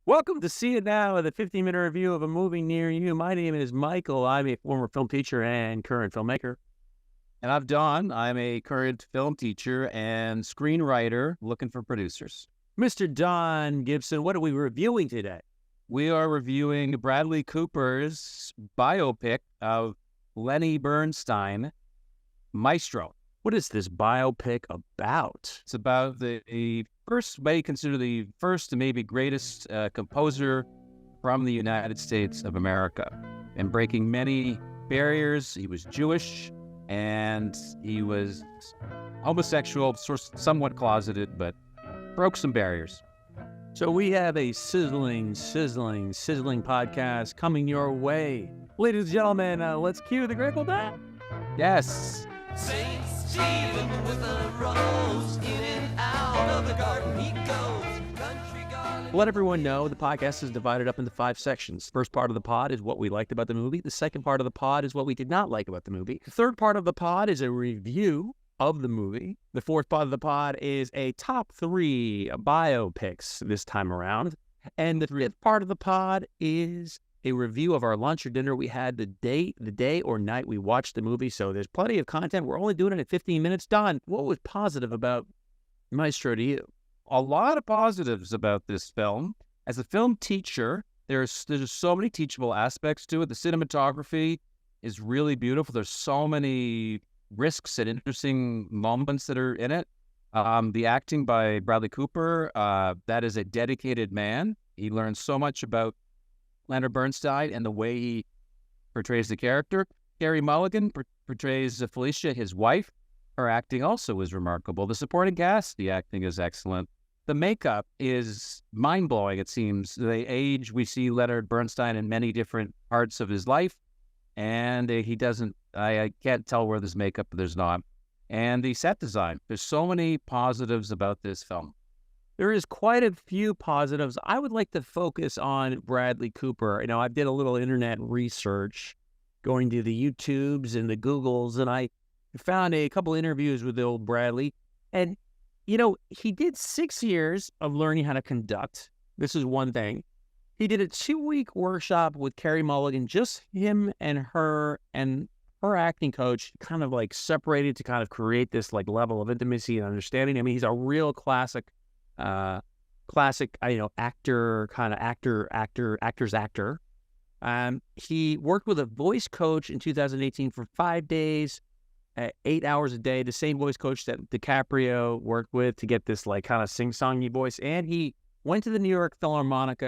Welcome to See It Now, the 15-minute review of a movie near you. My name is Michael. I'm a former film teacher and current filmmaker. And I'm Don. I'm a current film teacher and screenwriter looking for producers. Mr. Don Gibson, what are we reviewing today? We are reviewing Bradley Cooper's biopic of Lenny Bernstein, Maestro. What is this biopic about? It's about the first, may consider the first and maybe greatest composer from the United States of America, and breaking many barriers. He was Jewish and he was homosexual, somewhat closeted, but broke some barriers. So we have a sizzling podcast coming your way. Ladies and gentlemen, let's cue the Grateful Dead. Yes. St. Stephen with a rose, in and out of the garden he goes. Country garden. Let everyone know the podcast is divided up into 5 sections. First part of the pod is what we liked about the movie. The second part of the pod is what we did not like about the movie. The third part of the pod is a review of the movie. The fourth part of the pod is a top 3 biopics this time around. And the fifth part of the pod is a review of our lunch or dinner we had the day or night we watched the movie. So there's plenty of content. We're only doing it in 15 minutes. Don, what was positive about Maestro to you? A lot of positives about this film. As a film teacher, there's so many teachable aspects to it. The cinematography is really beautiful. There's so many risks and interesting moments that are in it. The acting by Bradley Cooper, that is a dedicated man. He learns so much about Leonard Bernstein and the way he portrays the character. Carey Mulligan portrays Felicia, his wife. Her acting also is remarkable. The supporting cast, the acting is excellent. The makeup is mind-blowing, it seems. The age, we see Leonard Bernstein in many different parts of his life, and he doesn't, I can't tell where there's makeup, but there's not. And the set design, there's so many positives about this film. There is quite a few positives. I would like to focus on Bradley Cooper. You know, I did a little internet research, going to the YouTubes and the Googles, and I found a couple interviews with the old Bradley. And, you know, he did 6 years of learning how to conduct. This is one thing. He did a 2-week workshop with Carey Mulligan, just him and her acting coach, kind of like separated to kind of create this like level of intimacy and understanding. I mean, he's a real actor's actor. He worked with a voice coach in 2018 for 5 days, 8 hours a day, the same voice coach that DiCaprio worked with to get this like kind of sing-songy voice. And he went to the New York Philharmonic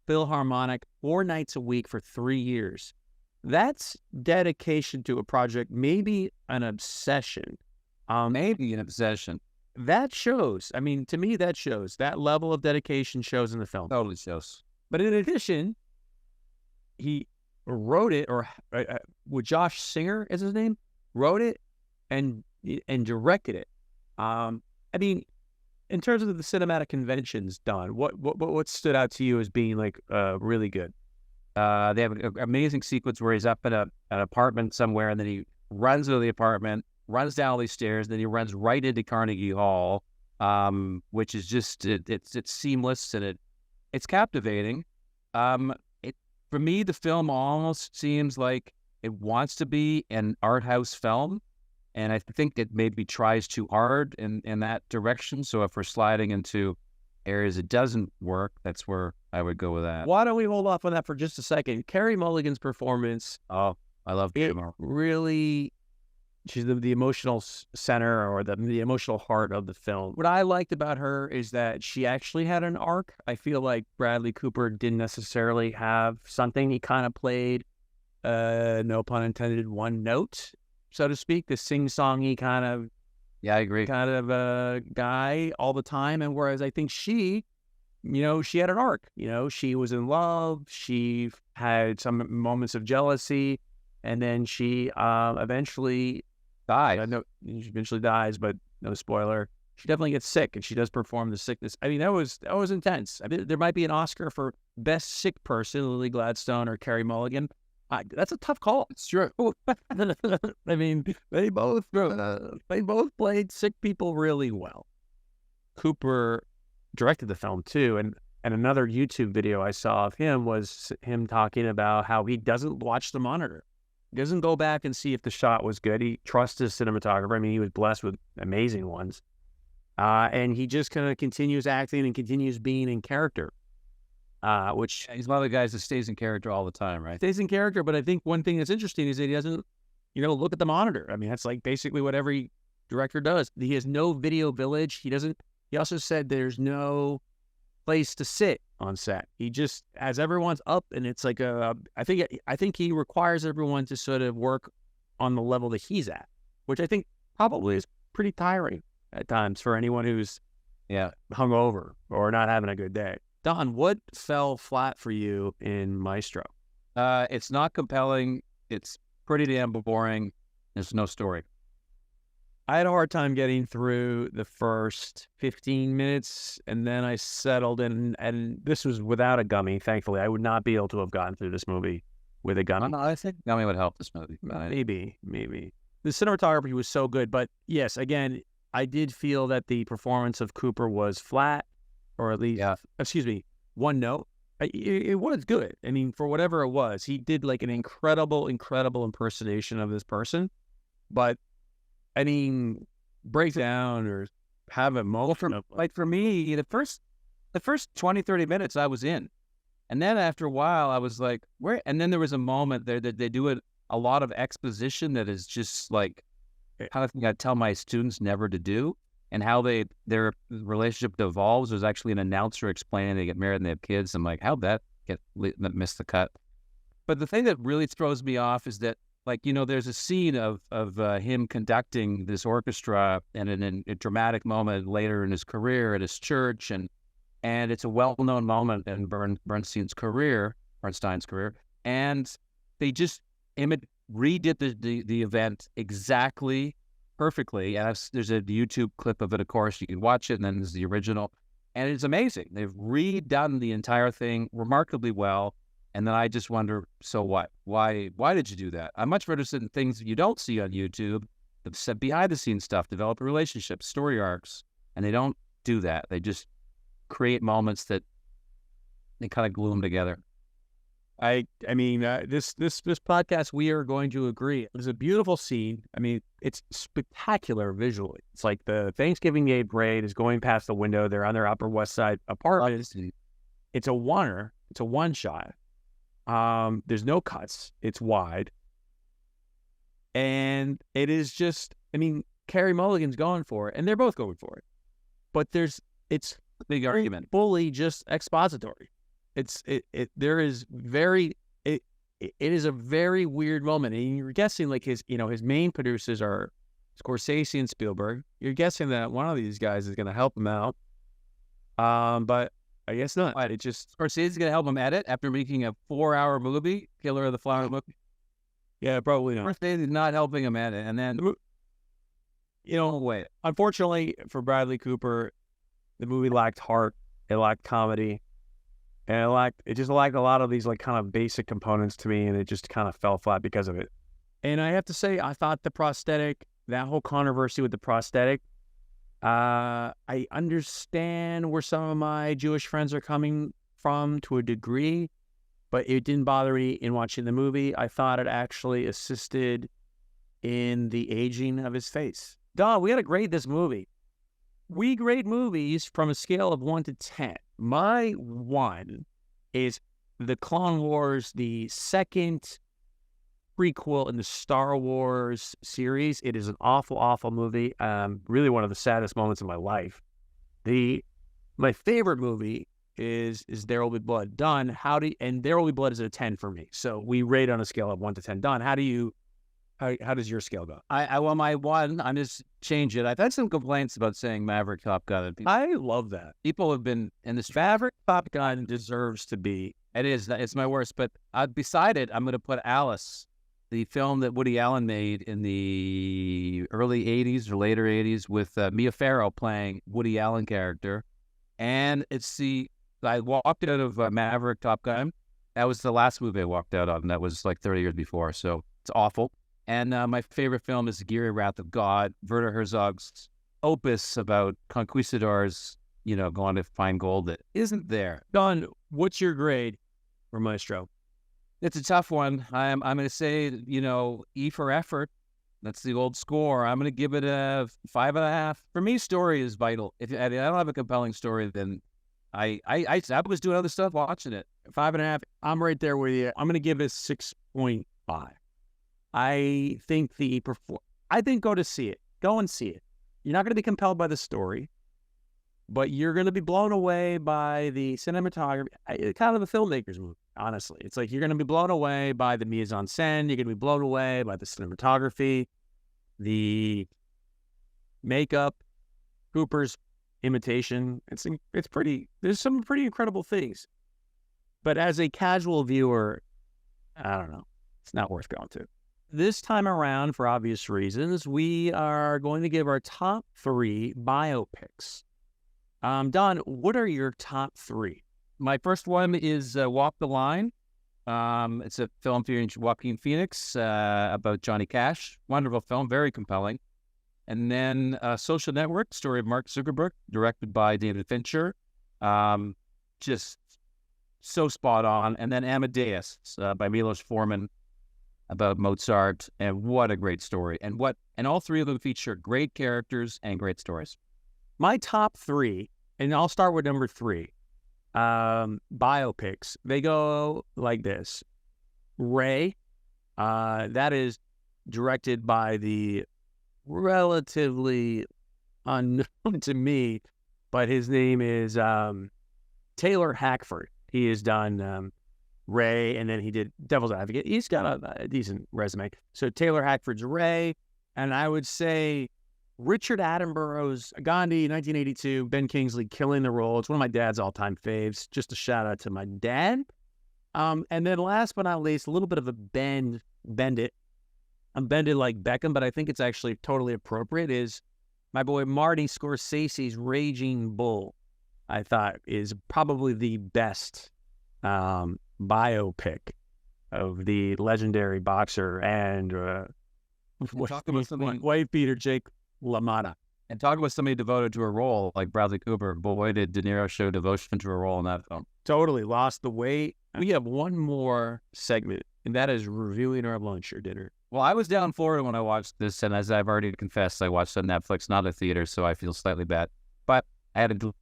4 nights a week for 3 years. That's dedication to a project, maybe an obsession. Maybe an obsession. That shows. I mean, to me, that shows. That level of dedication shows in the film. Totally shows. But in addition, he wrote it, or with Josh Singer is his name, wrote it and directed it. I mean, in terms of the cinematic conventions, Don, what stood out to you as being like really good? They have an amazing sequence where he's up in an apartment somewhere, and then he runs into the apartment, runs down all these stairs, then he runs right into Carnegie Hall, which is just it's seamless and it's captivating. For me, the film almost seems like it wants to be an art house film, and I think it maybe tries too hard in that direction. So if we're sliding into areas it doesn't work, that's where I would go with that. Why don't we hold off on that for just a second? Carey Mulligan's performance. Oh, I love it. Carey. Really, she's the emotional center, or the emotional heart of the film. What I liked about her is that she actually had an arc. I feel like Bradley Cooper didn't necessarily have something. He kind of played, no pun intended, one note, so to speak, the sing-songy kind of, yeah, I agree, kind of guy all the time. And whereas I think she had an arc. You know, she was in love. She had some moments of jealousy, and then she eventually died. She eventually dies, but no spoiler. She definitely gets sick, and she does perform the sickness. I mean, that was intense. I mean, there might be an Oscar for best sick person, Lily Gladstone or Carey Mulligan. That's a tough call. It's true. I mean, they both played sick people really well. Cooper directed the film too, and And another YouTube video I saw of him was him talking about how he doesn't watch the monitor. He doesn't go back and see if the shot was good. He trusts his cinematographer. I mean, he was blessed with amazing ones. And he just kind of continues acting and continues being in character, which He's one of the guys that stays in character all the time, right? stays in character. But I think one thing that's interesting is that he doesn't, look at the monitor. I mean, that's like basically what every director does. He has no video village. He also said there's no place to sit on set. He just has everyone's up, and it's like I think he requires everyone to sort of work on the level that he's at, which I think probably is pretty tiring at times for anyone who's hungover or not having a good day. Don, what fell flat for you in Maestro? It's not compelling. It's pretty damn boring. There's no story. I had a hard time getting through the first 15 minutes, and then I settled in, and this was without a gummy, thankfully. I would not be able to have gotten through this movie with a gummy. I think Gummy would help this movie. Maybe. The cinematography was so good, but yes, again, I did feel that the performance of Cooper was flat, or at least, one note. It was good. I mean, for whatever it was, he did like an incredible impersonation of this person, but I mean, break down or have a moment. For me, the first 20, 30 minutes I was in. And then after a while I was like, where? And then there was a moment there that they do a lot of exposition that is just like how I think I tell my students never to do, and how their relationship devolves. There's actually an announcer explaining they get married and they have kids. I'm like, how'd that miss the cut? But the thing that really throws me off is that, like, there's a scene of him conducting this orchestra, and in a dramatic moment later in his career at his church, and it's a well-known moment in Bernstein's career, and they just redid the event exactly perfectly. And there's a YouTube clip of it, of course, you can watch it, and then there's the original, and it's amazing. They've redone the entire thing remarkably well. And then I just wonder, so what? Why did you do that? I'm much more interested in things you don't see on YouTube, the behind-the-scenes stuff, develop relationships, story arcs, and they don't do that. They just create moments that they kind of glue them together. I mean, this podcast, we are going to agree. It was a beautiful scene. I mean, it's spectacular visually. It's like the Thanksgiving Day parade is going past the window. They're on their Upper West Side apartment. It's a oneer. It's a one shot. There's no cuts. It's wide. And it is just, I mean, Carey Mulligan's going for it, and they're both going for it. But it's a big argument. Fully just expository. It is a very weird moment. And you're guessing like his main producers are Scorsese and Spielberg. You're guessing that one of these guys is going to help him out. But I guess not. It just Scorsese's going to help him edit after making a 4-hour movie, Killer of the Flower Moon. Yeah, probably not. Scorsese is not helping him edit, and then unfortunately for Bradley Cooper, the movie lacked heart. It lacked comedy, and it just lacked a lot of these like kind of basic components to me, and it just kind of fell flat because of it. And I have to say, I thought the prosthetic, that whole controversy with the prosthetic, I understand where some of my Jewish friends are coming from to a degree, but it didn't bother me in watching the movie. I thought it actually assisted in the aging of his face. Don, we got to grade this movie. We grade movies from a scale of 1 to 10. My 1 is the Clone Wars, the second prequel in the Star Wars series. It is an awful, awful movie. Really one of the saddest moments of my life. My favorite movie is There Will Be Blood. Don, and There Will Be Blood is a 10 for me. So we rate on a scale of 1 to 10. Don, how does your scale go? My 1, I'm just change it. I've had some complaints about saying Maverick Top Gun. I love that. People have been in this. Maverick Top Gun deserves to be. It's my worst. But beside it, I'm going to put Alice, the film that Woody Allen made in the early 80s or later 80s with Mia Farrow playing Woody Allen character. And I walked out of Maverick Top Gun. That was the last movie I walked out on. That was like 30 years before. So it's awful. And my favorite film is Geary Wrath of God, Werner Herzog's opus about conquistadors going to find gold that isn't there. Don, what's your grade for Maestro? It's a tough one. I'm going to say, E for effort. That's the old score. I'm going to give it a 5.5. For me, story is vital. If I don't have a compelling story, then I was doing other stuff watching it. 5.5. I'm right there with you. I'm going to give it 6.5. I think go to see it. Go and see it. You're not going to be compelled by the story, but you're going to be blown away by the cinematography. Kind of a filmmaker's movie, honestly. It's like you're going to be blown away by the mise en scène. You're going to be blown away by the cinematography, the makeup, Cooper's imitation. It's pretty. There's some pretty incredible things. But as a casual viewer, I don't know. It's not worth going to. This time around, for obvious reasons, we are going to give our top 3 biopics. Don, what are your top 3? My first one is Walk the Line. It's a film featuring Joaquin Phoenix about Johnny Cash. Wonderful film, very compelling. And then Social Network, story of Mark Zuckerberg, directed by David Fincher. Just so spot on. And then Amadeus by Milos Forman, about Mozart, and what a great story. And all 3 of them feature great characters and great stories. My top 3, and I'll start with number 3, biopics. They go like this. Ray, that is directed by the relatively unknown to me, but his name is Taylor Hackford. He has done Ray, and then he did Devil's Advocate. He's got a decent resume. So Taylor Hackford's Ray, and I would say Richard Attenborough's Gandhi, 1982, Ben Kingsley killing the role. It's one of my dad's all-time faves. Just a shout-out to my dad. And then last but not least, a little bit of a bend it. I'm bended like Beckham, but I think it's actually totally appropriate, is my boy Marty Scorsese's Raging Bull. I thought is probably the best biopic of the legendary boxer and wife beater Jake LaMotta. And talk about somebody devoted to a role like Bradley Cooper. Boy, did De Niro show devotion to a role in that film. Totally lost the weight. We have one more segment, and that is reviewing our lunch or dinner. Well, I was down in Florida when I watched this, and as I've already confessed, I watched on Netflix, not a theater, so I feel slightly bad. But I had a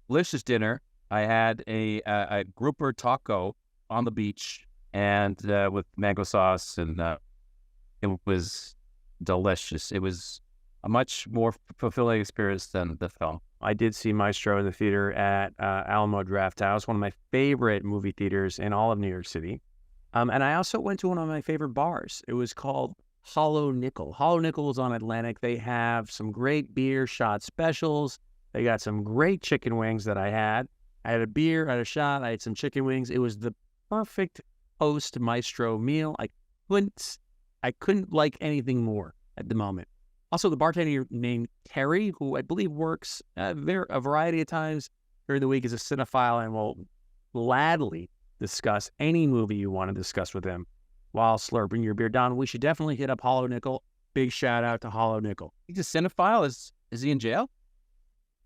delicious dinner. I had a grouper taco on the beach and with mango sauce, and it was delicious. It was a much more fulfilling experience than the film. I did see Maestro in the theater at Alamo Drafthouse, one of my favorite movie theaters in all of New York City. And I also went to one of my favorite bars. It was called Hollow Nickel. Hollow Nickel is on Atlantic. They have some great beer shot specials. They got some great chicken wings that I had. I had a beer, I had a shot, I had some chicken wings. It was the perfect post Maestro meal. I couldn't like anything more at the moment. Also, the bartender named Terry, who I believe works there a variety of times during the week, is a cinephile and will gladly discuss any movie you want to discuss with him while slurping your beer down. We should definitely hit up Hollow Nickel. Big shout out to Hollow Nickel. He's a cinephile? Is he in jail?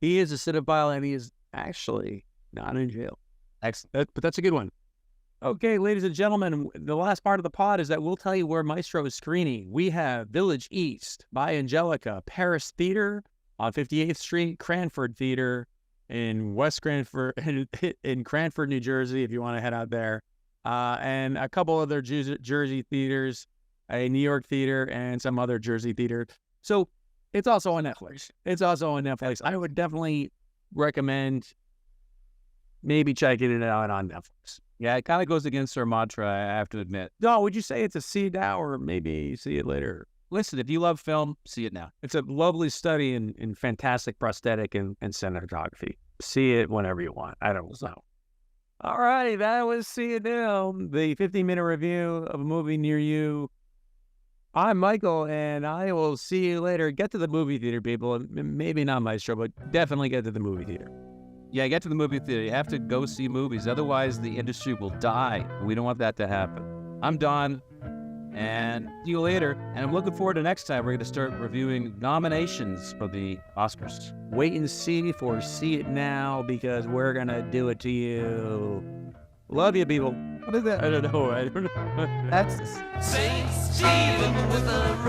He is a cinephile, and he is actually not in jail. Excellent. But that's a good one. Okay, ladies and gentlemen, the last part of the pod is that we'll tell you where Maestro is screening. We have Village East by Angelica, Paris Theater on 58th Street, Cranford Theater in West Cranford, in Cranford, New Jersey, if you want to head out there, and a couple other Jersey theaters, a New York theater, and some other Jersey theater. So it's also on Netflix. I would definitely recommend maybe checking it out on Netflix. Yeah, it kind of goes against our mantra, I have to admit. No, would you say it's a see it now or maybe see it later? Listen, if you love film, see it now. It's a lovely study in fantastic prosthetic and cinematography. See it whenever you want. I don't know. All right, that was See It Now, the 15-minute review of a movie near you. I'm Michael, and I will see you later. Get to the movie theater, people. Maybe not Maestro, but definitely get to the movie theater. Yeah, get to the movie theater. You have to go see movies. Otherwise, the industry will die. We don't want that to happen. I'm Don. And see you later. And I'm looking forward to next time. We're going to start reviewing nominations for the Oscars. Wait and see for See It Now, because we're going to do it to you. Love you, people. What is that? I don't know. That's Saint Stephen with a